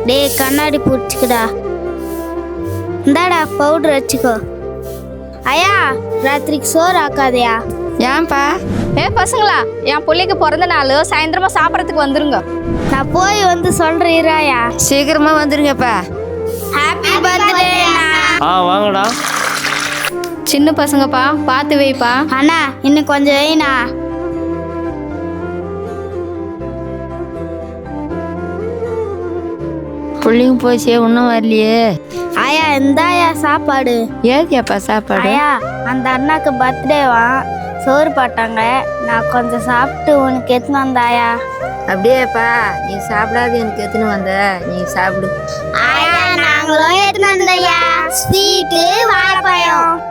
டேய் கண்ணாடி பிடிச்சிக்கடா. இந்தாடா பவுடர் வச்சுக்கோ. ஐயா ராத்திரிக்கு சோறு ஆக்காதையா. ஏன்பா? பசங்களா, என் பிள்ளைக்கு பிறந்த நாள் சாயந்தரமா சாப்பிட்றதுக்கு வந்துருங்க. நான் போய் வந்து சொல்றேன் இராயா. சீக்கிரமா வந்துருங்கப்பா. Happy birthday. வாங்கடா. சின்ன பசங்கப்பா, பார்த்து வைப்பா. அண்ணா இன்னும் கொஞ்சம் வைண்ணா. பிள்ளைங்க போச்சே, இன்னும் வரலையே. ஆயா இந்தாயா சாப்பாடு. ஏதியாப்பா சாப்பாடு? ஐயா அந்த அண்ணாக்கு பர்த்டேவா, சோறு போட்டாங்க. நான் கொஞ்சம் சாப்பிட்டு உனக்கு எடுத்துன்னு வந்தாயா. அப்படியேப்பா, நீ சாப்பிடாது எனக்கு எத்தனை வந்த, நீ சாப்பிடு. ஆயா நாங்களும் எடுத்துன்னு வந்தையா. ஸ்வீட்டு வாழைப்பழம்.